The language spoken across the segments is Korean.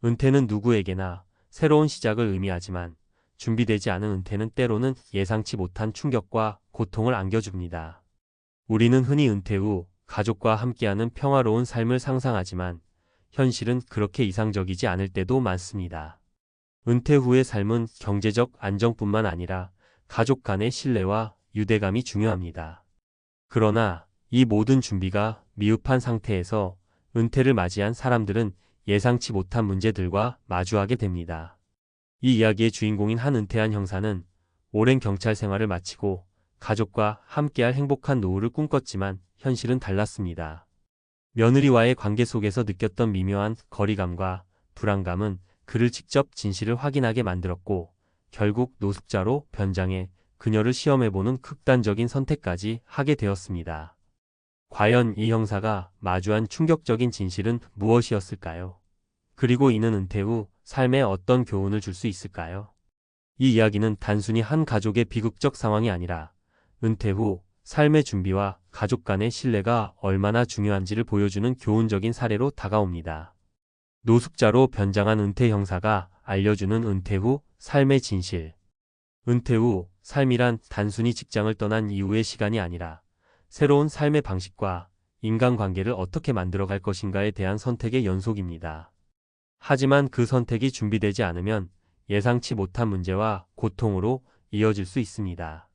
은퇴는 누구에게나 새로운 시작을 의미하지만 준비되지 않은 은퇴는 때로는 예상치 못한 충격과 고통을 안겨줍니다. 우리는 흔히 은퇴 후 가족과 함께하는 평화로운 삶을 상상하지만 현실은 그렇게 이상적이지 않을 때도 많습니다. 은퇴 후의 삶은 경제적 안정뿐만 아니라 가족 간의 신뢰와 유대감이 중요합니다. 그러나 이 모든 준비가 미흡한 상태에서 은퇴를 맞이한 사람들은 예상치 못한 문제들과 마주하게 됩니다. 이 이야기의 주인공인 한 은퇴한 형사는 오랜 경찰 생활을 마치고 가족과 함께할 행복한 노후를 꿈꿨지만 현실은 달랐습니다. 며느리와의 관계 속에서 느꼈던 미묘한 거리감과 불안감은 그를 직접 진실을 확인하게 만들었고 결국 노숙자로 변장해 그녀를 시험해보는 극단적인 선택까지 하게 되었습니다. 과연 이 형사가 마주한 충격적인 진실은 무엇이었을까요? 그리고 이는 은퇴 후 삶에 어떤 교훈을 줄 수 있을까요? 이 이야기는 단순히 한 가족의 비극적 상황이 아니라 은퇴 후 삶의 준비와 가족 간의 신뢰가 얼마나 중요한지를 보여주는 교훈적인 사례로 다가옵니다. 노숙자로 변장한 은퇴 형사가 알려주는 은퇴 후 삶의 진실. 은퇴 후 삶이란 단순히 직장을 떠난 이후의 시간이 아니라 새로운 삶의 방식과 인간관계를 어떻게 만들어갈 것인가에 대한 선택의 연속입니다. 하지만 그 선택이 준비되지 않으면 예상치 못한 문제와 고통으로 이어질 수 있습니다.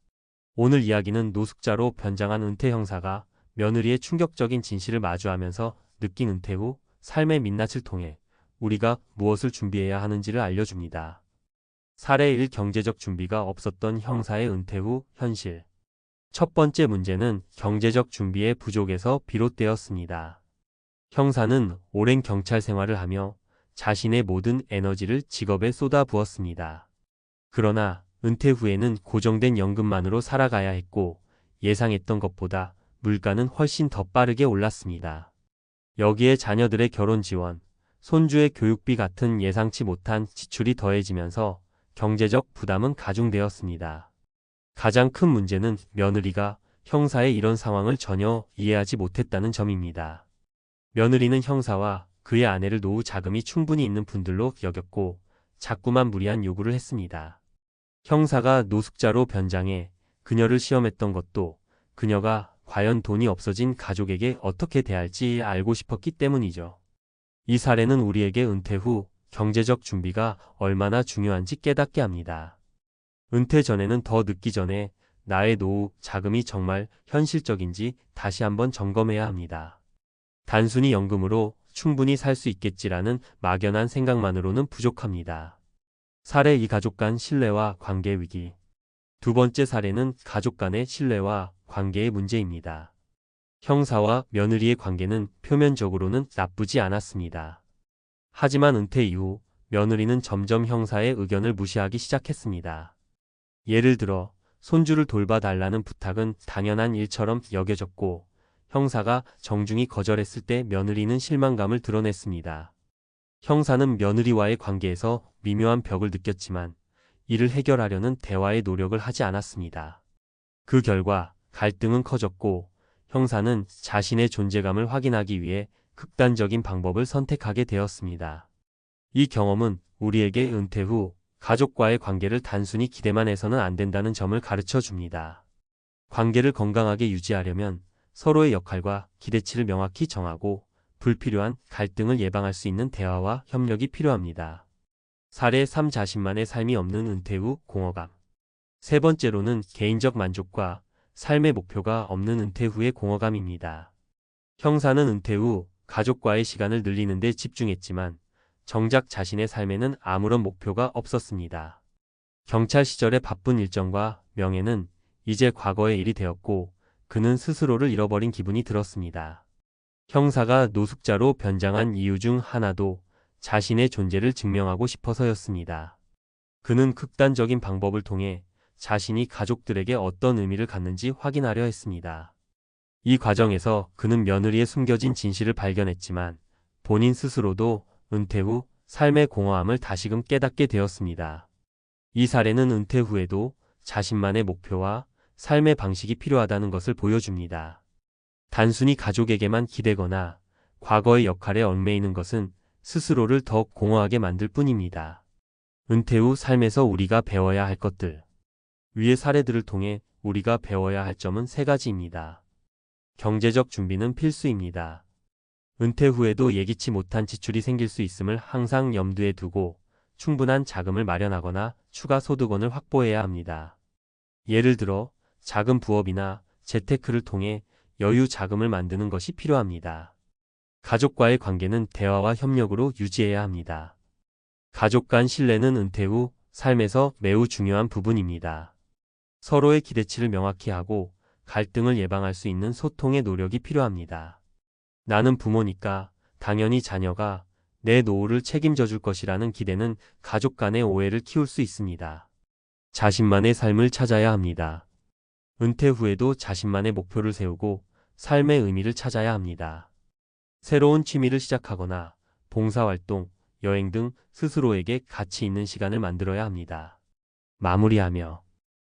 오늘 이야기는 노숙자로 변장한 은퇴 형사가 며느리의 충격적인 진실을 마주하면서 느낀 은퇴 후 삶의 민낯을 통해 우리가 무엇을 준비해야 하는지를 알려줍니다. 사례 1. 경제적 준비가 없었던 형사의 은퇴 후 현실. 첫 번째 문제는 경제적 준비의 부족에서 비롯되었습니다. 형사는 오랜 경찰 생활을 하며 자신의 모든 에너지를 직업에 쏟아부었습니다. 그러나 은퇴 후에는 고정된 연금만으로 살아가야 했고 예상했던 것보다 물가는 훨씬 더 빠르게 올랐습니다. 여기에 자녀들의 결혼 지원, 손주의 교육비 같은 예상치 못한 지출이 더해지면서 경제적 부담은 가중되었습니다. 가장 큰 문제는 며느리가 형사의 이런 상황을 전혀 이해하지 못했다는 점입니다. 며느리는 형사와 그의 아내를 노후 자금이 충분히 있는 분들로 여겼고 자꾸만 무리한 요구를 했습니다. 형사가 노숙자로 변장해 그녀를 시험했던 것도 그녀가 과연 돈이 없어진 가족에게 어떻게 대할지 알고 싶었기 때문이죠. 이 사례는 우리에게 은퇴 후 경제적 준비가 얼마나 중요한지 깨닫게 합니다. 은퇴 전에는 더 늦기 전에 나의 노후 자금이 정말 현실적인지 다시 한번 점검해야 합니다. 단순히 연금으로 충분히 살 수 있겠지라는 막연한 생각만으로는 부족합니다. 사례 2. 가족 간 신뢰와 관계 위기. 두 번째 사례는 가족 간의 신뢰와 관계의 문제입니다. 형사와 며느리의 관계는 표면적으로는 나쁘지 않았습니다. 하지만 은퇴 이후 며느리는 점점 형사의 의견을 무시하기 시작했습니다. 예를 들어 손주를 돌봐달라는 부탁은 당연한 일처럼 여겨졌고 형사가 정중히 거절했을 때 며느리는 실망감을 드러냈습니다. 형사는 며느리와의 관계에서 미묘한 벽을 느꼈지만 이를 해결하려는 대화의 노력을 하지 않았습니다. 그 결과 갈등은 커졌고 형사는 자신의 존재감을 확인하기 위해 극단적인 방법을 선택하게 되었습니다. 이 경험은 우리에게 은퇴 후 가족과의 관계를 단순히 기대만 해서는 안 된다는 점을 가르쳐 줍니다. 관계를 건강하게 유지하려면 서로의 역할과 기대치를 명확히 정하고 불필요한 갈등을 예방할 수 있는 대화와 협력이 필요합니다. 사례 3. 자신만의 삶이 없는 은퇴 후 공허감. 세 번째로는 개인적 만족과 삶의 목표가 없는 은퇴 후의 공허감입니다. 형사는 은퇴 후 가족과의 시간을 늘리는 데 집중했지만 정작 자신의 삶에는 아무런 목표가 없었습니다. 경찰 시절의 바쁜 일정과 명예는 이제 과거의 일이 되었고 그는 스스로를 잃어버린 기분이 들었습니다. 형사가 노숙자로 변장한 이유 중 하나도 자신의 존재를 증명하고 싶어서였습니다. 그는 극단적인 방법을 통해 자신이 가족들에게 어떤 의미를 갖는지 확인하려 했습니다. 이 과정에서 그는 며느리의 숨겨진 진실을 발견했지만 본인 스스로도 은퇴 후 삶의 공허함을 다시금 깨닫게 되었습니다. 이 사례는 은퇴 후에도 자신만의 목표와 삶의 방식이 필요하다는 것을 보여줍니다. 단순히 가족에게만 기대거나 과거의 역할에 얽매이는 것은 스스로를 더 공허하게 만들 뿐입니다. 은퇴 후 삶에서 우리가 배워야 할 것들. 위의 사례들을 통해 우리가 배워야 할 점은 세 가지입니다. 경제적 준비는 필수입니다. 은퇴 후에도 예기치 못한 지출이 생길 수 있음을 항상 염두에 두고 충분한 자금을 마련하거나 추가 소득원을 확보해야 합니다. 예를 들어 작은 부업이나 재테크를 통해 여유 자금을 만드는 것이 필요합니다. 가족과의 관계는 대화와 협력으로 유지해야 합니다. 가족 간 신뢰는 은퇴 후 삶에서 매우 중요한 부분입니다. 서로의 기대치를 명확히 하고 갈등을 예방할 수 있는 소통의 노력이 필요합니다. 나는 부모니까 당연히 자녀가 내 노후를 책임져 줄 것이라는 기대는 가족 간의 오해를 키울 수 있습니다. 자신만의 삶을 찾아야 합니다. 은퇴 후에도 자신만의 목표를 세우고 삶의 의미를 찾아야 합니다. 새로운 취미를 시작하거나 봉사활동, 여행 등 스스로에게 가치 있는 시간을 만들어야 합니다. 마무리하며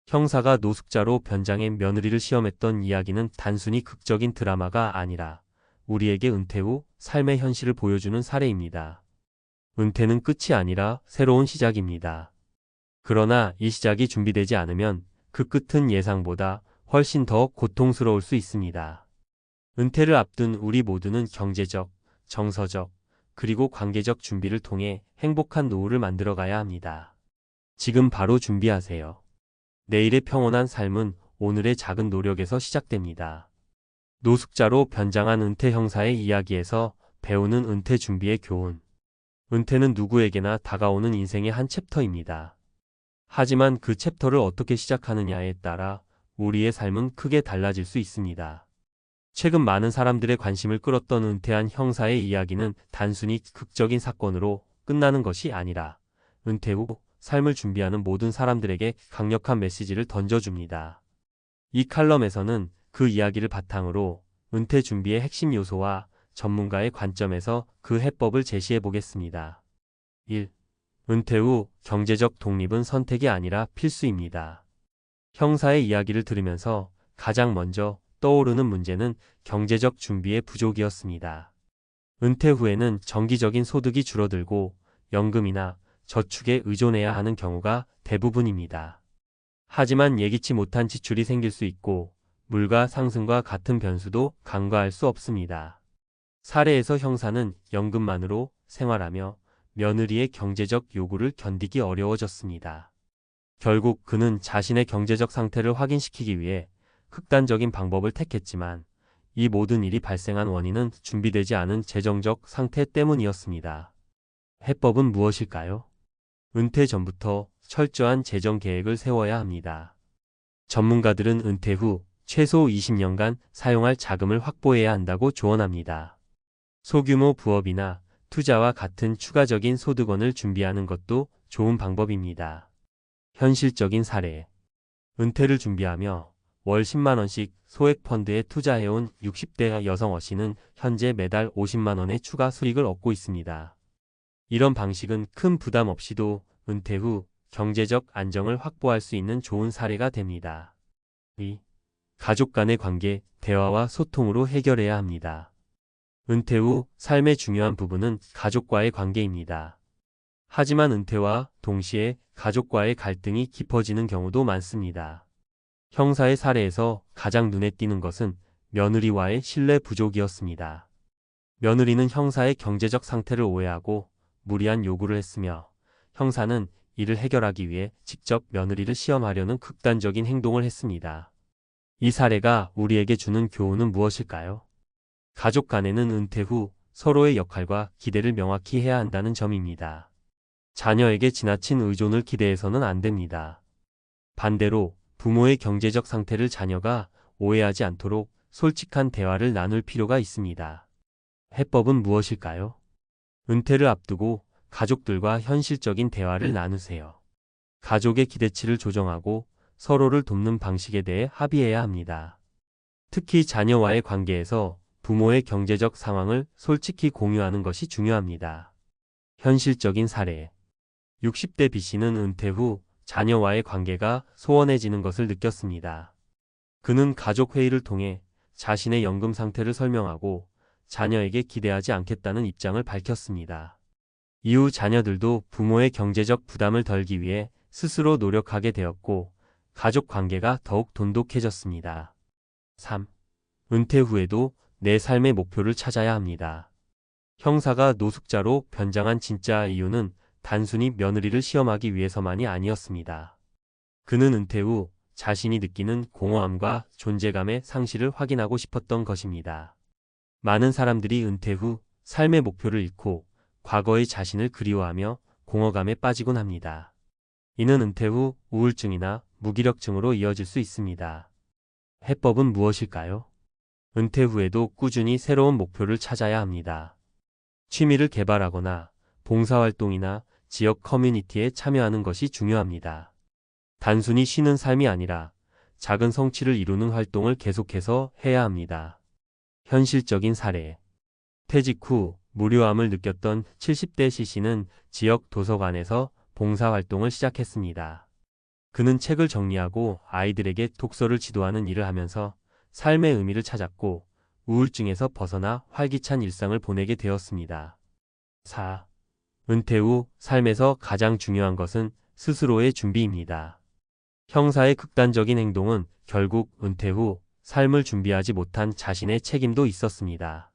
형사가 노숙자로 변장해 며느리를 시험했던 이야기는 단순히 극적인 드라마가 아니라 우리에게 은퇴 후 삶의 현실을 보여주는 사례입니다. 은퇴는 끝이 아니라 새로운 시작입니다. 그러나 이 시작이 준비되지 않으면 그 끝은 예상보다 훨씬 더 고통스러울 수 있습니다. 은퇴를 앞둔 우리 모두는 경제적, 정서적, 그리고 관계적 준비를 통해 행복한 노후를 만들어가야 합니다. 지금 바로 준비하세요. 내일의 평온한 삶은 오늘의 작은 노력에서 시작됩니다. 노숙자로 변장한 은퇴 형사의 이야기에서 배우는 은퇴 준비의 교훈. 은퇴는 누구에게나 다가오는 인생의 한 챕터입니다. 하지만 그 챕터를 어떻게 시작하느냐에 따라 우리의 삶은 크게 달라질 수 있습니다. 최근 많은 사람들의 관심을 끌었던 은퇴한 형사의 이야기는 단순히 극적인 사건으로 끝나는 것이 아니라 은퇴 후 삶을 준비하는 모든 사람들에게 강력한 메시지를 던져줍니다. 이 칼럼에서는 그 이야기를 바탕으로 은퇴 준비의 핵심 요소와 전문가의 관점에서 그 해법을 제시해 보겠습니다. 1. 은퇴 후 경제적 독립은 선택이 아니라 필수입니다. 형사의 이야기를 들으면서 가장 먼저 떠오르는 문제는 경제적 준비의 부족이었습니다. 은퇴 후에는 정기적인 소득이 줄어들고 연금이나 저축에 의존해야 하는 경우가 대부분입니다. 하지만 예기치 못한 지출이 생길 수 있고 물가 상승과 같은 변수도 간과할 수 없습니다. 사례에서 형사는 연금만으로 생활하며 며느리의 경제적 요구를 견디기 어려워졌습니다. 결국 그는 자신의 경제적 상태를 확인시키기 위해 극단적인 방법을 택했지만 이 모든 일이 발생한 원인은 준비되지 않은 재정적 상태 때문이었습니다. 해법은 무엇일까요? 은퇴 전부터 철저한 재정 계획을 세워야 합니다. 전문가들은 은퇴 후 최소 20년간 사용할 자금을 확보해야 한다고 조언합니다. 소규모 부업이나 투자와 같은 추가적인 소득원을 준비하는 것도 좋은 방법입니다. 현실적인 사례. 은퇴를 준비하며 월 10만 원씩 소액 펀드에 투자해온 60대 여성 어씨는 현재 매달 50만 원의 추가 수익을 얻고 있습니다. 이런 방식은 큰 부담 없이도 은퇴 후 경제적 안정을 확보할 수 있는 좋은 사례가 됩니다. 2. 가족 간의 관계, 대화와 소통으로 해결해야 합니다. 은퇴 후 삶의 중요한 부분은 가족과의 관계입니다. 하지만 은퇴와 동시에 가족과의 갈등이 깊어지는 경우도 많습니다. 형사의 사례에서 가장 눈에 띄는 것은 며느리와의 신뢰 부족이었습니다. 며느리는 형사의 경제적 상태를 오해하고 무리한 요구를 했으며 형사는 이를 해결하기 위해 직접 며느리를 시험하려는 극단적인 행동을 했습니다. 이 사례가 우리에게 주는 교훈은 무엇일까요? 가족 간에는 은퇴 후 서로의 역할과 기대를 명확히 해야 한다는 점입니다. 자녀에게 지나친 의존을 기대해서는 안 됩니다. 반대로 부모의 경제적 상태를 자녀가 오해하지 않도록 솔직한 대화를 나눌 필요가 있습니다. 해법은 무엇일까요? 은퇴를 앞두고 가족들과 현실적인 대화를 나누세요. 가족의 기대치를 조정하고 서로를 돕는 방식에 대해 합의해야 합니다. 특히 자녀와의 관계에서 부모의 경제적 상황을 솔직히 공유하는 것이 중요합니다. 현실적인 사례. 60대 B씨는 은퇴 후 자녀와의 관계가 소원해지는 것을 느꼈습니다. 그는 가족 회의를 통해 자신의 연금 상태를 설명하고 자녀에게 기대하지 않겠다는 입장을 밝혔습니다. 이후 자녀들도 부모의 경제적 부담을 덜기 위해 스스로 노력하게 되었고, 가족 관계가 더욱 돈독해졌습니다. 3. 은퇴 후에도 내 삶의 목표를 찾아야 합니다. 형사가 노숙자로 변장한 진짜 이유는 단순히 며느리를 시험하기 위해서만이 아니었습니다. 그는 은퇴 후 자신이 느끼는 공허함과 존재감의 상실을 확인하고 싶었던 것입니다. 많은 사람들이 은퇴 후 삶의 목표를 잃고 과거의 자신을 그리워하며 공허감에 빠지곤 합니다. 이는 은퇴 후 우울증이나 무기력증으로 이어질 수 있습니다. 해법은 무엇일까요? 은퇴 후에도 꾸준히 새로운 목표를 찾아야 합니다. 취미를 개발하거나 봉사활동이나 지역 커뮤니티에 참여하는 것이 중요합니다. 단순히 쉬는 삶이 아니라 작은 성취를 이루는 활동을 계속해서 해야 합니다. 현실적인 사례. 퇴직 후 무료함을 느꼈던 70대 C씨는 지역 도서관에서 봉사활동을 시작했습니다. 그는 책을 정리하고 아이들에게 독서를 지도하는 일을 하면서 삶의 의미를 찾았고 우울증에서 벗어나 활기찬 일상을 보내게 되었습니다. 4. 은퇴 후 삶에서 가장 중요한 것은 스스로의 준비입니다. 형사의 극단적인 행동은 결국 은퇴 후 삶을 준비하지 못한 자신의 책임도 있었습니다.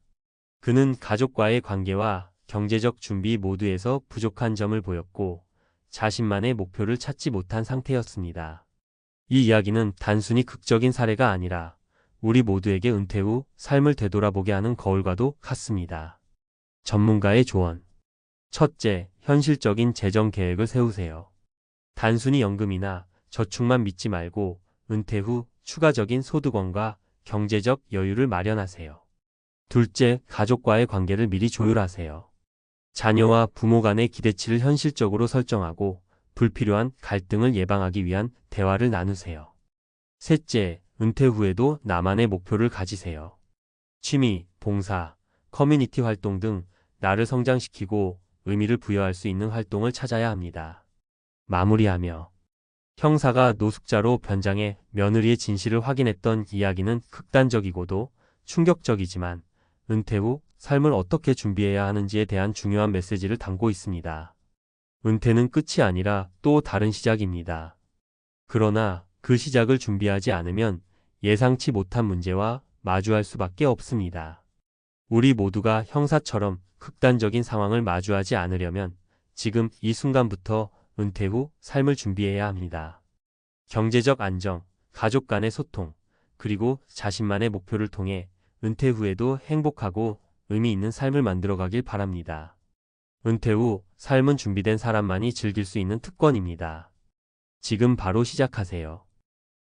그는 가족과의 관계와 경제적 준비 모두에서 부족한 점을 보였고 자신만의 목표를 찾지 못한 상태였습니다. 이 이야기는 단순히 극적인 사례가 아니라 우리 모두에게 은퇴 후 삶을 되돌아보게 하는 거울과도 같습니다. 전문가의 조언. 첫째, 현실적인 재정 계획을 세우세요. 단순히 연금이나 저축만 믿지 말고 은퇴 후 추가적인 소득원과 경제적 여유를 마련하세요. 둘째, 가족과의 관계를 미리 조율하세요. 자녀와 부모 간의 기대치를 현실적으로 설정하고 불필요한 갈등을 예방하기 위한 대화를 나누세요. 셋째, 은퇴 후에도 나만의 목표를 가지세요. 취미, 봉사, 커뮤니티 활동 등 나를 성장시키고 의미를 부여할 수 있는 활동을 찾아야 합니다. 마무리하며 형사가 노숙자로 변장해 며느리의 진실을 확인했던 이야기는 극단적이고도 충격적이지만 은퇴 후 삶을 어떻게 준비해야 하는지에 대한 중요한 메시지를 담고 있습니다. 은퇴는 끝이 아니라 또 다른 시작입니다. 그러나 그 시작을 준비하지 않으면 예상치 못한 문제와 마주할 수밖에 없습니다. 우리 모두가 형사처럼 극단적인 상황을 마주하지 않으려면 지금 이 순간부터 은퇴 후 삶을 준비해야 합니다. 경제적 안정, 가족 간의 소통, 그리고 자신만의 목표를 통해 은퇴 후에도 행복하고 의미 있는 삶을 만들어가길 바랍니다. 은퇴 후 삶은 준비된 사람만이 즐길 수 있는 특권입니다. 지금 바로 시작하세요.